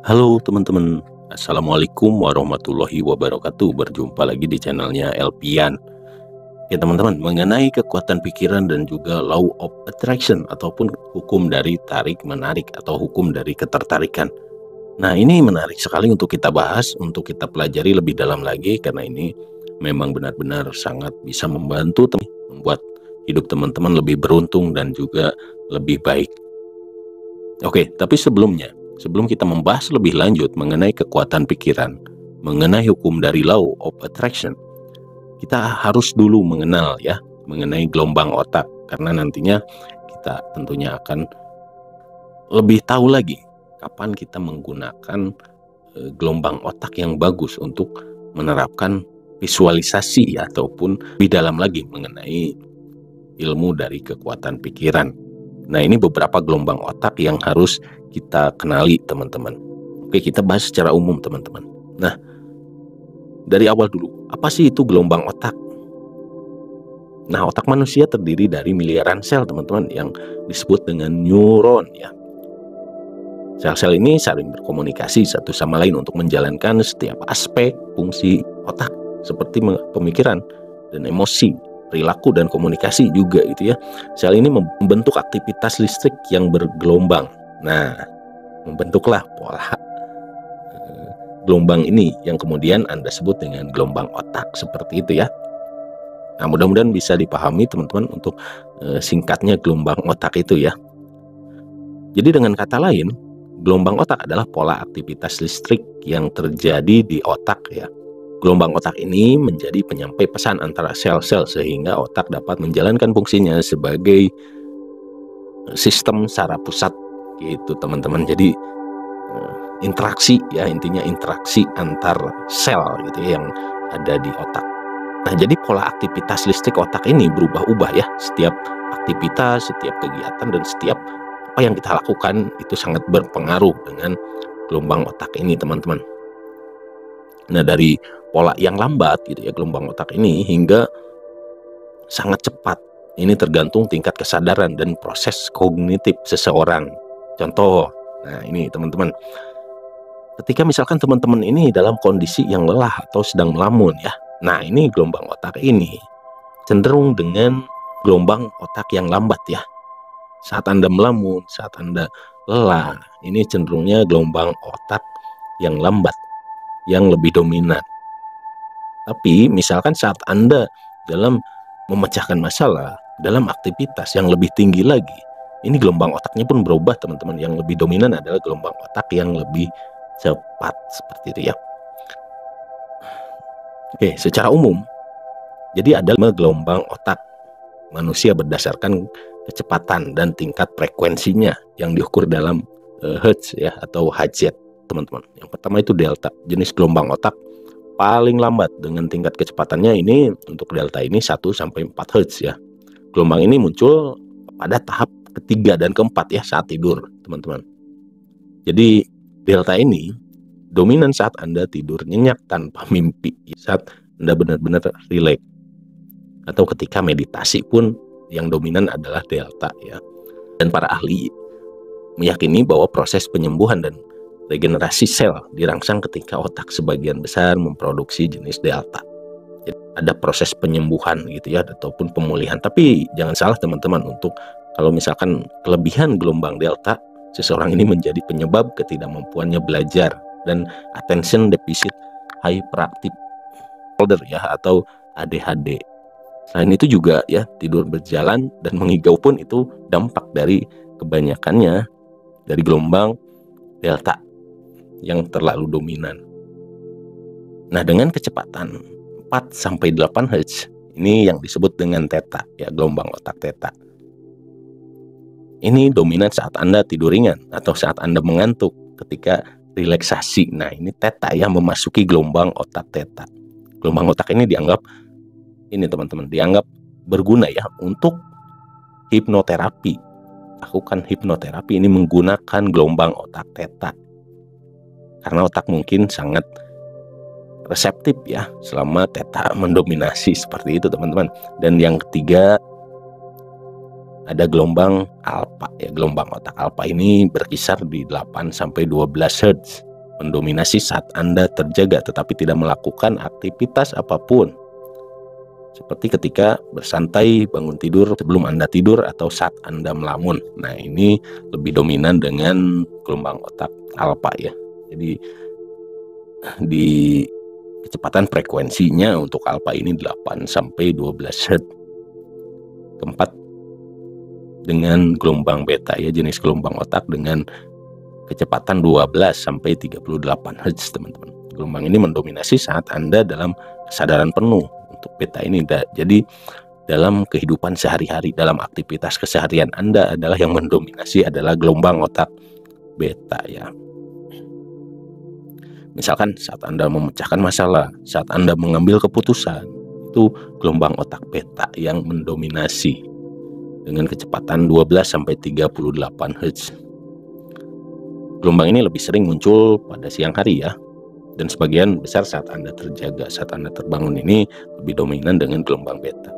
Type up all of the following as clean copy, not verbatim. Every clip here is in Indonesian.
Halo teman-teman, Assalamualaikum warahmatullahi wabarakatuh. Berjumpa lagi di channelnya Elpian. Ya teman-teman, mengenai kekuatan pikiran dan juga law of attraction ataupun hukum dari tarik menarik atau hukum dari ketertarikan. Nah, ini menarik sekali untuk kita bahas, untuk kita pelajari lebih dalam lagi, karena ini memang benar-benar sangat bisa membantu membuat hidup teman-teman lebih beruntung dan juga lebih baik. Oke, tapi sebelum kita membahas lebih lanjut mengenai kekuatan pikiran, mengenai hukum dari law of attraction, kita harus dulu mengenai gelombang otak, karena nantinya kita tentunya akan lebih tahu lagi kapan kita menggunakan gelombang otak yang bagus untuk menerapkan visualisasi ataupun lebih dalam lagi mengenai ilmu dari kekuatan pikiran. Nah, ini beberapa gelombang otak yang harus kita kenali, teman-teman. Oke, kita bahas secara umum, teman-teman. Nah, dari awal dulu, apa sih itu gelombang otak? Nah, otak manusia terdiri dari miliaran sel, teman-teman, yang disebut dengan neuron, ya. Sel-sel ini saling berkomunikasi satu sama lain untuk menjalankan setiap aspek fungsi otak, seperti pemikiran dan emosi, perilaku dan komunikasi juga gitu ya. Sel ini membentuk aktivitas listrik yang bergelombang. Nah, membentuklah pola gelombang ini yang kemudian Anda sebut dengan gelombang otak, seperti itu ya. Nah, mudah-mudahan bisa dipahami teman-teman untuk singkatnya gelombang otak itu ya. Jadi dengan kata lain, gelombang otak adalah pola aktivitas listrik yang terjadi di otak ya. Gelombang otak ini menjadi penyampai pesan antara sel-sel sehingga otak dapat menjalankan fungsinya sebagai sistem saraf pusat gitu teman-teman. Jadi interaksi ya, intinya interaksi antar sel gitu ya, yang ada di otak. Nah, jadi pola aktivitas listrik otak ini berubah-ubah ya. Setiap aktivitas, setiap kegiatan, dan setiap apa yang kita lakukan itu sangat berpengaruh dengan gelombang otak ini teman-teman. Nah, dari pola yang lambat gitu ya, gelombang otak ini, hingga sangat cepat. Ini tergantung tingkat kesadaran dan proses kognitif seseorang. Contoh, nah ini teman-teman, ketika misalkan teman-teman ini dalam kondisi yang lelah atau sedang melamun ya, nah ini gelombang otak ini cenderung dengan gelombang otak yang lambat ya. Saat Anda melamun, saat Anda lelah, ini cenderungnya gelombang otak yang lambat, yang lebih dominan. Tapi misalkan saat Anda dalam memecahkan masalah, dalam aktivitas yang lebih tinggi lagi, ini gelombang otaknya pun berubah teman-teman. Yang lebih dominan adalah gelombang otak yang lebih cepat, seperti itu ya. Oke, secara umum, jadi ada 5 gelombang otak manusia berdasarkan kecepatan dan tingkat frekuensinya yang diukur dalam Hertz ya, atau Hz teman-teman. Yang pertama itu delta, jenis gelombang otak paling lambat dengan tingkat kecepatannya ini untuk delta ini 1-4 Hz ya. Gelombang ini muncul pada tahap ketiga dan keempat ya, saat tidur teman-teman. Jadi delta ini dominan saat Anda tidur nyenyak tanpa mimpi, saat Anda benar-benar rileks, atau ketika meditasi pun yang dominan adalah delta ya. Dan para ahli meyakini bahwa proses penyembuhan dan regenerasi sel dirangsang ketika otak sebagian besar memproduksi jenis delta. Jadi ada proses penyembuhan gitu ya, ataupun pemulihan. Tapi jangan salah teman-teman, untuk kalau misalkan kelebihan gelombang delta, seseorang ini menjadi penyebab ketidakmampuannya belajar dan attention deficit hyperactive disorder ya, atau ADHD. Selain itu juga ya, tidur berjalan dan mengigau pun itu dampak dari kebanyakannya dari gelombang delta yang terlalu dominan. Nah, dengan kecepatan 4-8 Hz, ini yang disebut dengan theta ya, gelombang otak theta. Ini dominan saat Anda tidur ringan atau saat Anda mengantuk ketika relaksasi. Nah, ini theta yang memasuki gelombang otak theta. Gelombang otak ini dianggap dianggap berguna ya untuk hipnoterapi. Lakukan hipnoterapi ini menggunakan gelombang otak theta, karena otak mungkin sangat reseptif ya selama theta mendominasi, seperti itu teman-teman. Dan yang ketiga ada gelombang alfa ya. Gelombang otak alfa ini berkisar di 8-12 Hz. mendominasi saat Anda terjaga tetapi tidak melakukan aktivitas apapun. Seperti ketika bersantai, bangun tidur sebelum Anda tidur, atau saat Anda melamun. Nah, ini lebih dominan dengan gelombang otak alfa ya. Jadi di kecepatan frekuensinya untuk alfa ini 8 sampai 12 Hz. Keempat, dengan gelombang beta ya, jenis gelombang otak dengan kecepatan 12 sampai 38 Hz, teman-teman. Gelombang ini mendominasi saat Anda dalam kesadaran penuh. Untuk beta ini jadi dalam kehidupan sehari-hari, dalam aktivitas keseharian Anda adalah yang mendominasi adalah gelombang otak beta ya. Misalkan saat Anda memecahkan masalah, saat Anda mengambil keputusan, itu gelombang otak beta yang mendominasi dengan kecepatan 12 sampai 38 Hz. Gelombang ini lebih sering muncul pada siang hari ya. Dan sebagian besar saat Anda terjaga, saat Anda terbangun ini lebih dominan dengan gelombang beta.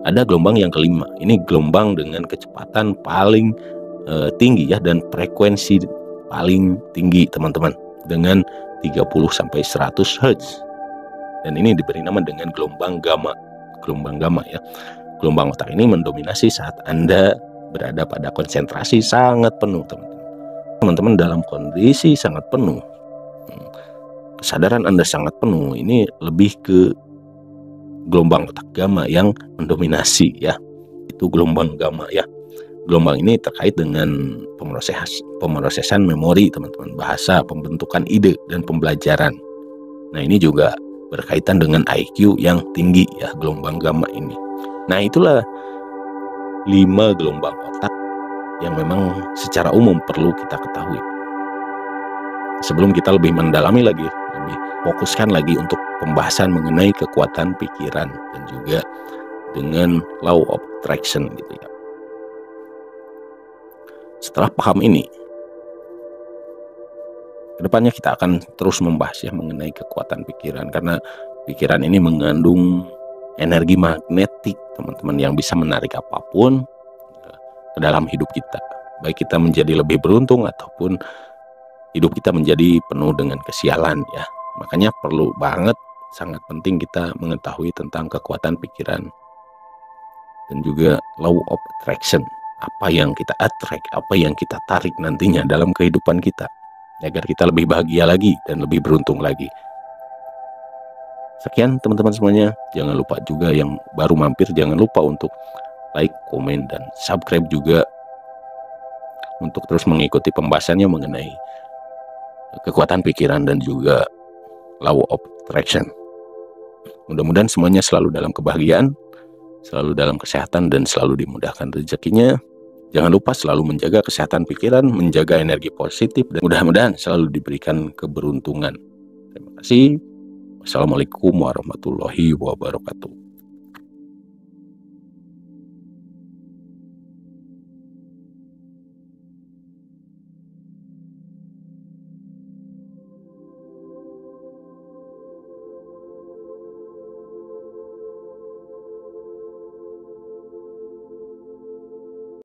Ada gelombang yang kelima, ini gelombang dengan kecepatan paling tinggi ya, dan frekuensi paling tinggi teman-teman, dengan 30 sampai 100 Hz. Dan ini diberi nama dengan gelombang gamma. Gelombang gamma ya. Gelombang otak ini mendominasi saat Anda berada pada konsentrasi sangat penuh, teman-teman. Teman-teman dalam kondisi sangat penuh, kesadaran Anda sangat penuh, ini lebih ke gelombang otak gamma yang mendominasi ya. Itu gelombang gamma ya. Gelombang ini terkait dengan pemrosesan memori, teman-teman, bahasa, pembentukan ide, dan pembelajaran. Nah, ini juga berkaitan dengan IQ yang tinggi ya, gelombang gamma ini. Nah, itulah 5 gelombang otak yang memang secara umum perlu kita ketahui. Sebelum kita lebih mendalami lagi, lebih fokuskan lagi untuk pembahasan mengenai kekuatan pikiran dan juga dengan law of attraction gitu ya. Setelah paham ini, kedepannya kita akan terus membahas ya mengenai kekuatan pikiran, karena pikiran ini mengandung energi magnetik, teman-teman, yang bisa menarik apapun ke dalam hidup kita. Baik kita menjadi lebih beruntung ataupun hidup kita menjadi penuh dengan kesialan ya. Makanya perlu banget, sangat penting kita mengetahui tentang kekuatan pikiran dan juga law of attraction. Apa yang kita attract, apa yang kita tarik nantinya dalam kehidupan kita, agar kita lebih bahagia lagi dan lebih beruntung lagi. Sekian teman-teman semuanya. Jangan lupa juga yang baru mampir, jangan lupa untuk like, komen, dan subscribe juga untuk terus mengikuti pembahasannya mengenai kekuatan pikiran dan juga law of attraction. Mudah-mudahan semuanya selalu dalam kebahagiaan, selalu dalam kesehatan, dan selalu dimudahkan rezekinya. Jangan lupa selalu menjaga kesehatan pikiran, menjaga energi positif, dan mudah-mudahan selalu diberikan keberuntungan. Terima kasih. Wassalamualaikum warahmatullahi wabarakatuh.